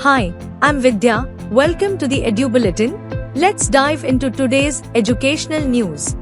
Hi, I'm Vidya. Welcome to the Edu Bulletin. Let's dive into today's educational news.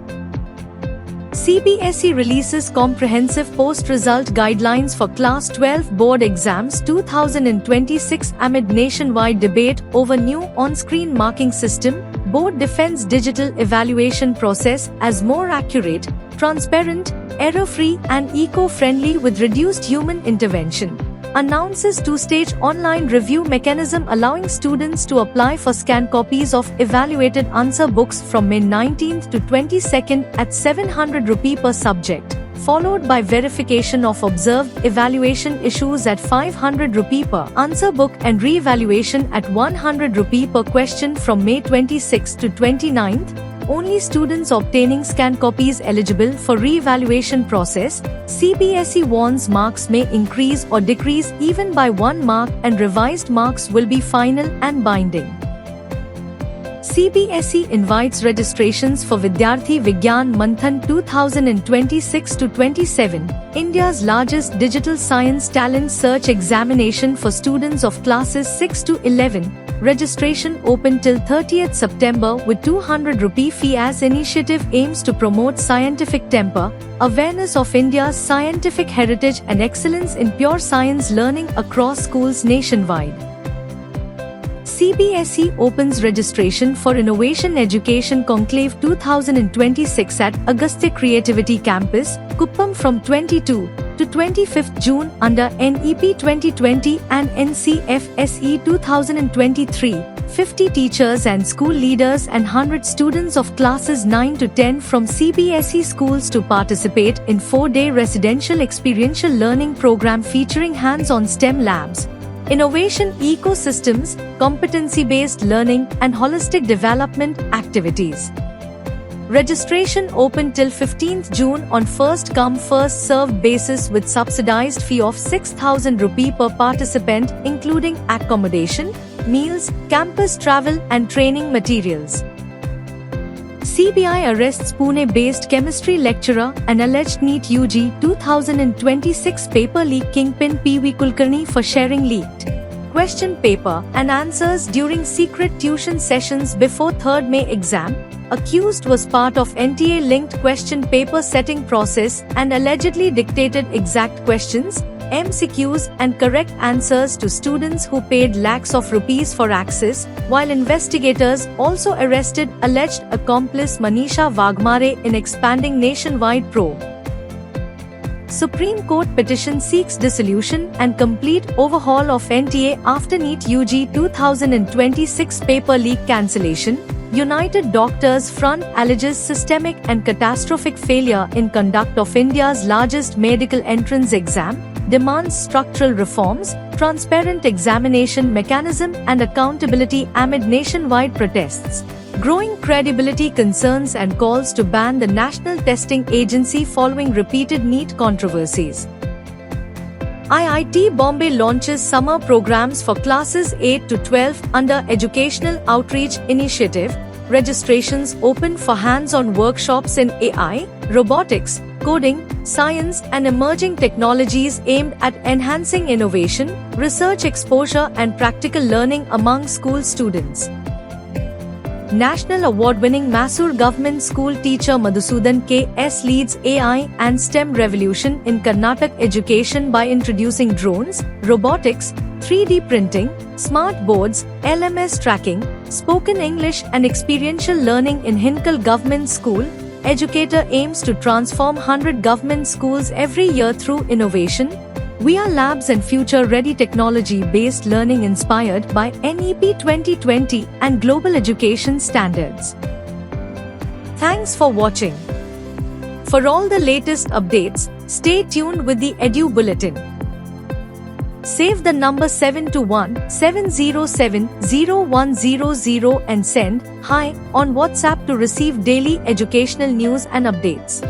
CBSE releases comprehensive post-result guidelines for Class 12 board exams 2026 amid nationwide debate over new on-screen marking system. Board defends digital evaluation process as more accurate, transparent, error-free and eco-friendly with reduced human intervention. Announces two-stage online review mechanism allowing students to apply for scanned copies of evaluated answer books from May 19th to 22nd at 700 rupee per subject, followed by verification of observed evaluation issues at 500 rupee per answer book and re-evaluation at 100 rupee per question from May 26th to 29th. Only students obtaining scanned copies eligible for re-evaluation process. CBSE warns marks may increase or decrease even by 1 mark and revised marks will be final and binding. CBSE invites registrations for Vidyarthi Vigyan Manthan 2026-27, India's largest digital science talent search examination for students of classes 6 to 11. Registration open till 30th September with 200 rupee fee as initiative aims to promote scientific temper, awareness of India's scientific heritage and excellence in pure science learning across schools nationwide. CBSE opens registration for Innovation Education Conclave 2026 at Agastya Creativity Campus, Kuppam from 22 to 25th June under NEP 2020 and NCFSE 2023. 50 teachers and school leaders and 100 students of classes 9 to 10 from CBSE schools to participate in 4-day residential experiential learning program featuring hands-on STEM labs, innovation ecosystems, competency-based learning and holistic development activities. Registration open till 15th June on first-come first-served basis with subsidized fee of 6,000 rupee per participant including accommodation, meals, campus travel and training materials. CBI arrests Pune-based chemistry lecturer and alleged NEET UG 2026 paper leak kingpin PV Kulkarni for sharing leaked question paper and answers during secret tuition sessions before 3rd May exam. Accused was part of NTA-linked question paper setting process and allegedly dictated exact questions, MCQs and correct answers to students who paid lakhs of rupees for access, while investigators also arrested alleged accomplice Manisha Wagmare in expanding nationwide probe. Supreme Court petition seeks dissolution and complete overhaul of NTA after NEET UG 2026 paper leak cancellation. United Doctors Front alleges systemic and catastrophic failure in conduct of India's largest medical entrance exam, demands structural reforms, transparent examination mechanism and accountability amid nationwide protests. Growing credibility concerns and calls to ban the National Testing Agency following repeated NEET controversies. IIT Bombay launches summer programs for classes 8 to 12 under Educational Outreach Initiative. Registrations open for hands-on workshops in AI, robotics, coding, science and emerging technologies aimed at enhancing innovation, research exposure and practical learning among school students. National award-winning Mysore Government School teacher Madhusudan K.S. leads AI and STEM revolution in Karnataka education by introducing drones, robotics, 3D printing, smart boards, LMS tracking, spoken English and experiential learning in Hinkal Government School. Educator aims to transform 100 government schools every year through innovation. We are labs and future-ready technology-based learning inspired by NEP 2020 and global education standards. Thanks for watching. For all the latest updates, stay tuned with the Edu Bulletin. Save the number 721-707-0100 and send "Hi" on WhatsApp to receive daily educational news and updates.